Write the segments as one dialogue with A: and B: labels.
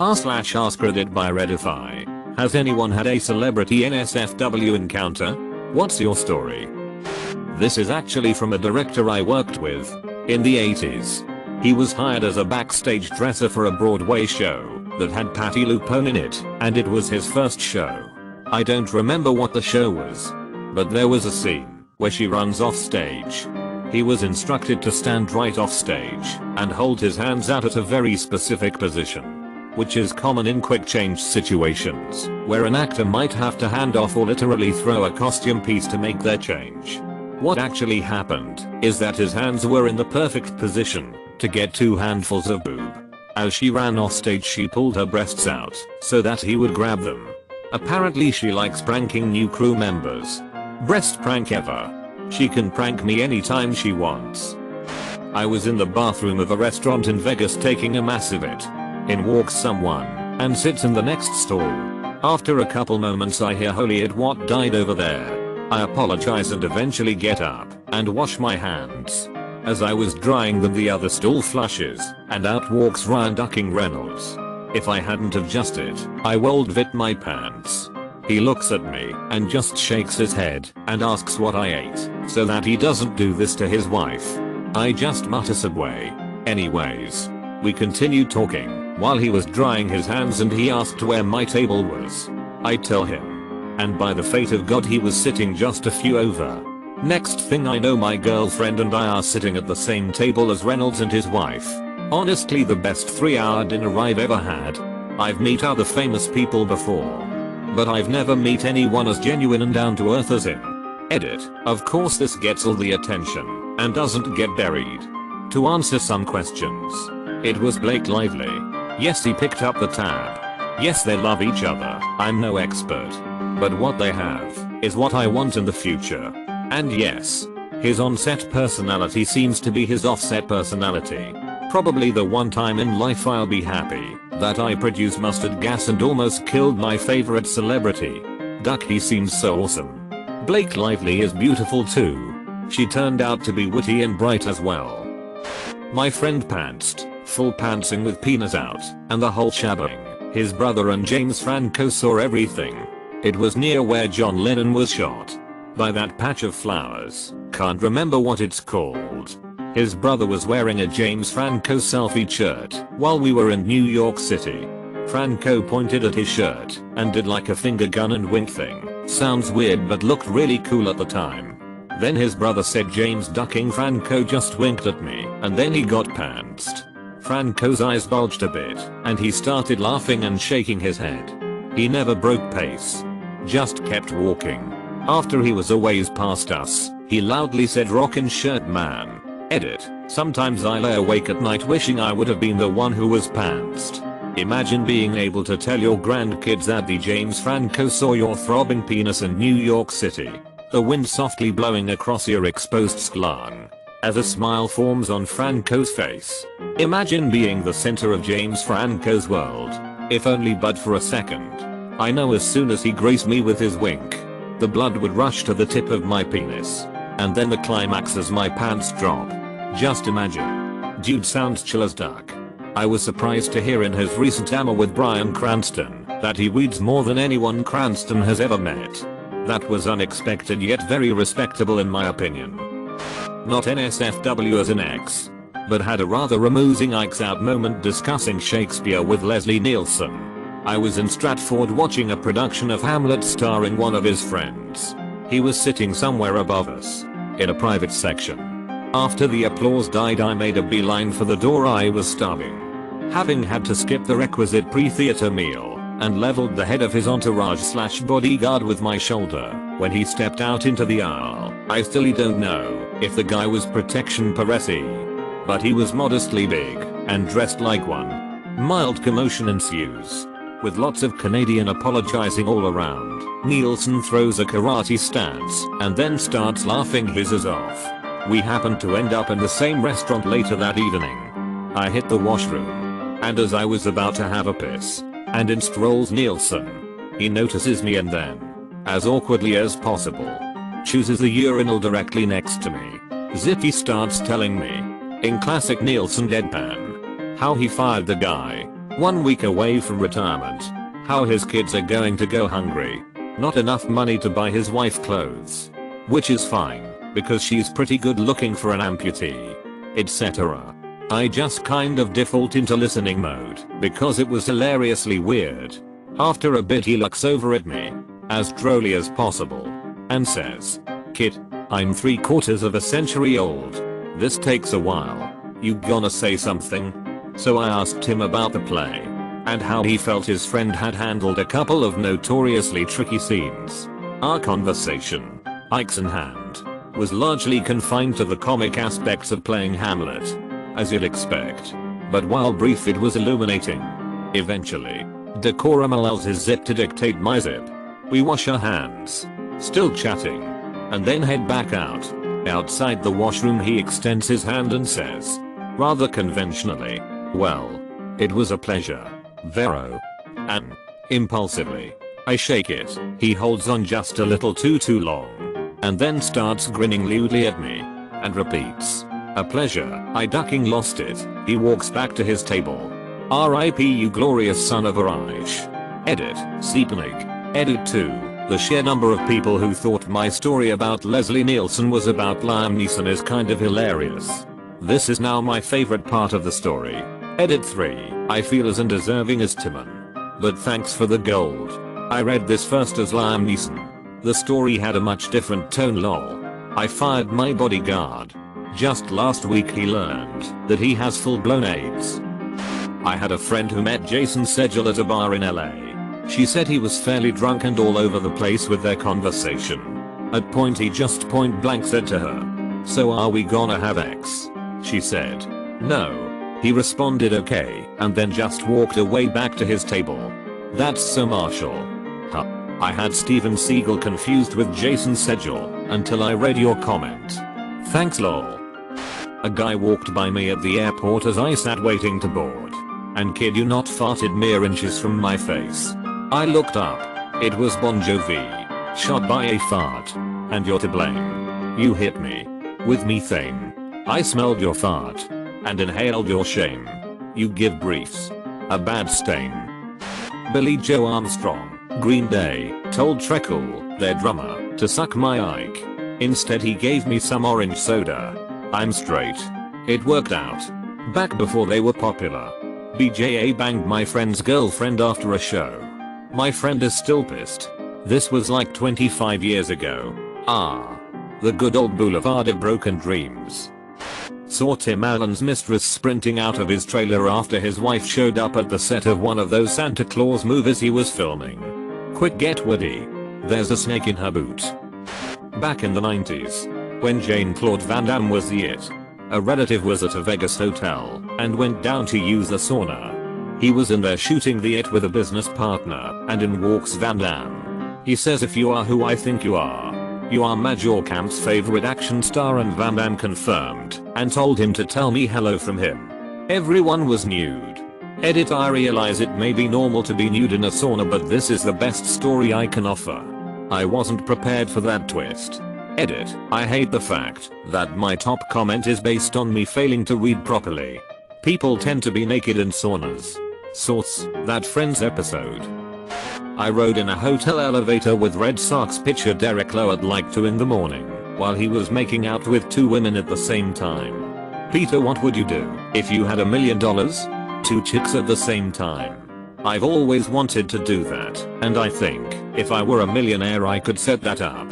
A: r/AskReddit by Reddify. Has anyone had a celebrity NSFW encounter? What's your story? This is actually from a director I worked with in the 80s. He was hired as a backstage dresser for a Broadway show that had Patti LuPone in it, and it was his first show. I don't remember what the show was, but there was a scene where she runs off stage. He was instructed to stand right off stage and hold his hands out at a very specific position, which is common in quick change situations where an actor might have to hand off or literally throw a costume piece to make their change. What actually happened is that his hands were in the perfect position to get 2 handfuls of boob. As she ran off stage, she pulled her breasts out so that he would grab them. Apparently she likes pranking new crew members. Breast prank ever. She can prank me anytime she wants. I was in the bathroom of a restaurant in Vegas taking a massive it. In walks someone and sits in the next stall. After a couple moments I hear, "Holy it, what died over there?" I apologize and eventually get up and wash my hands. As I was drying them, the other stall flushes and out walks Ryan ducking Reynolds. If I hadn't adjusted, I would vit my pants. He looks at me and just shakes his head and asks what I ate so that he doesn't do this to his wife. I just mutter Subway. Anyways, we continued talking while he was drying his hands and he asked where my table was. I tell him, and by the fate of God he was sitting just a few over. Next thing I know, my girlfriend and I are sitting at the same table as Reynolds and his wife. Honestly, the best 3-hour dinner I've ever had. I've met other famous people before, but I've never met anyone as genuine and down to earth as him. Edit. Of course this gets all the attention and doesn't get buried. To answer some questions, it was Blake Lively. Yes, he picked up the tab. Yes, they love each other. I'm no expert, but what they have is what I want in the future. And yes, his on-set personality seems to be his off-set personality. Probably the one time in life I'll be happy that I produce mustard gas and almost killed my favorite celebrity. Duck, he seems so awesome. Blake Lively is beautiful too. She turned out to be witty and bright as well. My friend pantsed, full pantsing with penis out, and the whole shabbing. His brother and James Franco saw everything. It was near where John Lennon was shot. By that patch of flowers, can't remember what it's called. His brother was wearing a James Franco selfie shirt while we were in New York City. Franco pointed at his shirt and did like a finger gun and wink thing. Sounds weird but looked really cool at the time. Then his brother said James ducking Franco just winked at me, and then he got pantsed. Franco's eyes bulged a bit and he started laughing and shaking his head. He never broke pace, just kept walking. After he was a ways past us, he loudly said, "Rockin' shirt man." Edit. Sometimes I lay awake at night wishing I would have been the one who was pantsed. Imagine being able to tell your grandkids that the James Franco saw your throbbing penis in New York City. The wind softly blowing across your exposed skull as a smile forms on Franco's face. Imagine being the center of James Franco's world, if only but for a second. I know as soon as he graced me with his wink, the blood would rush to the tip of my penis. And then the climax as my pants drop. Just imagine. Dude sounds chill as duck. I was surprised to hear in his recent Amma with Bryan Cranston that he weeds more than anyone Cranston has ever met. That was unexpected yet very respectable in my opinion. Not NSFW as an ex, but had a rather amusing Ike's out moment discussing Shakespeare with Leslie Nielsen. I was in Stratford watching a production of Hamlet starring one of his friends. He was sitting somewhere above us, in a private section. After the applause died, I made a beeline for the door. I was starving, having had to skip the requisite pre-theater meal, and leveled the head of his entourage/bodyguard with my shoulder when he stepped out into the aisle. I still don't know if the guy was protection Paresi, but he was modestly big and dressed like one. Mild commotion ensues, with lots of Canadian apologizing all around. Nielsen throws a karate stance and then starts laughing his ass off. We happened to end up in the same restaurant later that evening. I hit the washroom, and as I was about to have a piss, and in strolls Nielsen. He notices me and then, as awkwardly as possible, chooses the urinal directly next to me. Zippy starts telling me, in classic Nielsen deadpan, how he fired the guy 1 week away from retirement. How his kids are going to go hungry. Not enough money to buy his wife clothes. Which is fine, because she's pretty good looking for an amputee. Etc. I just kind of default into listening mode because it was hilariously weird. After a bit he looks over at me, as drolly as possible, and says, "Kid, I'm 3/4 of a century old. This takes a while. You gonna say something?" So I asked him about the play, and how he felt his friend had handled a couple of notoriously tricky scenes. Our conversation, mics in hand, was largely confined to the comic aspects of playing Hamlet, as you'd expect. But while brief it was illuminating. Eventually, decorum allows his zip to dictate my zip. We wash our hands, still chatting, and then head back out. Outside the washroom he extends his hand and says, rather conventionally, "Well, it was a pleasure, Vero." And, impulsively, I shake it. He holds on just a little too long, and then starts grinning lewdly at me, and repeats, "A pleasure." I ducking lost it. He walks back to his table. R.I.P. you glorious son of a Reich. Edit, Sleepnig. Edit 2. The sheer number of people who thought my story about Leslie Nielsen was about Liam Neeson is kind of hilarious. This is now my favorite part of the story. Edit 3. I feel as undeserving as Timon. But thanks for the gold. I read this first as Liam Neeson. The story had a much different tone lol. I fired my bodyguard. Just last week he learned that he has full-blown AIDS. I had a friend who met Jason Segel at a bar in LA. She said he was fairly drunk and all over the place with their conversation. At point he just point blank said to her, "So are we gonna have X?" She said, "No." He responded okay and then just walked away back to his table. That's so Marshall. Huh. I had Steven Seagal confused with Jason Segel until I read your comment. Thanks lol. A guy walked by me at the airport as I sat waiting to board. And kid you not farted mere inches from my face. I looked up. It was Bon Jovi. Shot by a fart. And you're to blame. You hit me. With methane. I smelled your fart. And inhaled your shame. You give briefs. A bad stain. Billy Joe Armstrong, Green Day, told Treacle, their drummer, to suck my Ike. Instead he gave me some orange soda. I'm straight. It worked out. Back before they were popular. BJA banged my friend's girlfriend after a show. My friend is still pissed. This was like 25 years ago. Ah. The good old boulevard of broken dreams. Saw Tim Allen's mistress sprinting out of his trailer after his wife showed up at the set of one of those Santa Claus movies he was filming. Quick get Woody. There's a snake in her boot. Back in the 90s, when Jean-Claude Van Damme was the it, a relative was at a Vegas hotel and went down to use the sauna. He was in there shooting the it with a business partner and in walks Van Damme. He says, "If you are who I think you are Major Camp's favorite action star," and Van Damme confirmed and told him to tell me hello from him. Everyone was nude. Edit I realize it may be normal to be nude in a sauna, but this is the best story I can offer. I wasn't prepared for that twist. Edit, I hate the fact that my top comment is based on me failing to read properly. People tend to be naked in saunas. Source, that Friends episode. I rode in a hotel elevator with Red Sox pitcher Derek Lowe at like 2 in the morning while he was making out with 2 women at the same time. Peter, what would you do if you had $1 million? 2 chicks at the same time. I've always wanted to do that, and I think if I were a millionaire I could set that up.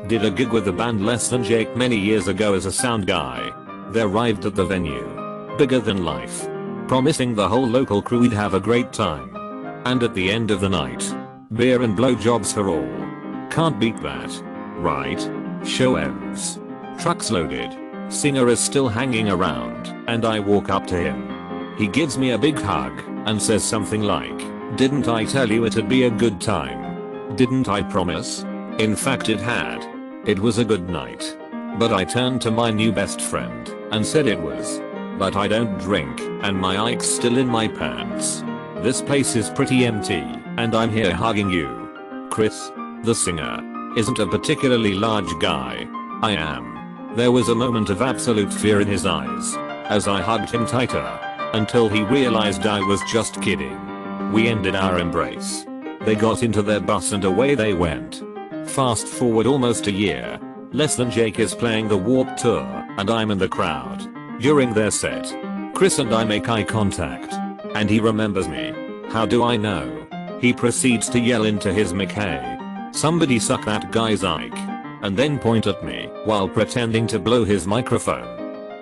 A: Did a gig with the band Less Than Jake many years ago as a sound guy. They arrived at the venue. Bigger than life. Promising the whole local crew we'd have a great time. And at the end of the night, beer and blowjobs for all. Can't beat that. Right? Show ends. Trucks loaded. Singer is still hanging around, and I walk up to him. He gives me a big hug and says something like, "Didn't I tell you it'd be a good time? Didn't I promise?" In fact it had. It was a good night. But I turned to my new best friend and said it was. But I don't drink, and my Ike's still in my pants. This place is pretty empty, and I'm here hugging you. Chris, the singer, isn't a particularly large guy. I am. There was a moment of absolute fear in his eyes as I hugged him tighter. until he realized I was just kidding. We ended our embrace. They got into their bus and away they went. Fast forward almost a year. Less than Jake is playing the Warped Tour and I'm in the crowd. During their set, Chris and I make eye contact. And he remembers me. How do I know? He proceeds to yell into his mic, "Hey, somebody suck that guy's Ike," and then point at me while pretending to blow his microphone.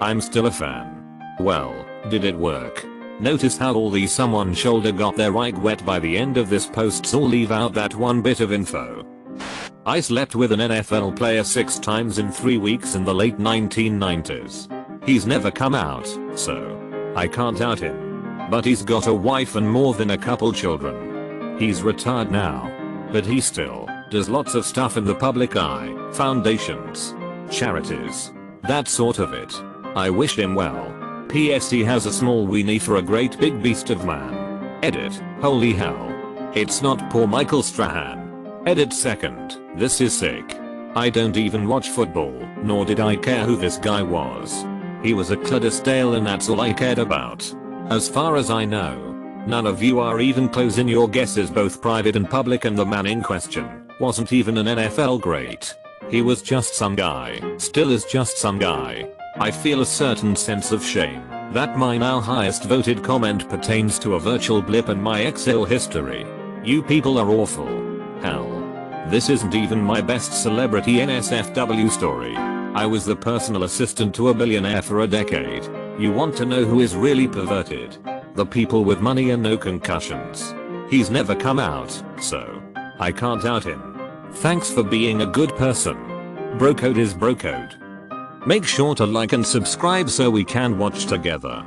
A: I'm still a fan. Well, did it work? Notice how all the someone shoulder got their Ike wet by the end of this post, so leave out that one bit of info. I slept with an NFL player 6 times in 3 weeks in the late 1990s. He's never come out, so I can't out him. But he's got a wife and more than a couple children. He's retired now. But he still does lots of stuff in the public eye, foundations, charities, that sort of it. I wish him well. P.S. He has a small weenie for a great big beast of man. Edit. Holy hell. It's not poor Michael Strahan. Edit second. This is sick. I don't even watch football, nor did I care who this guy was. He was a Clydesdale and that's all I cared about. As far as I know, none of you are even close in your guesses, both private and public, and the man in question wasn't even an NFL great. He was just some guy, still is just some guy. I feel a certain sense of shame that my now highest voted comment pertains to a virtual blip in my Excel history. You people are awful. Hell. This isn't even my best celebrity NSFW story. I was the personal assistant to a billionaire for a decade. You want to know who is really perverted? The people with money and no concussions. He's never come out, so I can't out him. Thanks for being a good person. Bro code is bro code. Make sure to like and subscribe so we can watch together.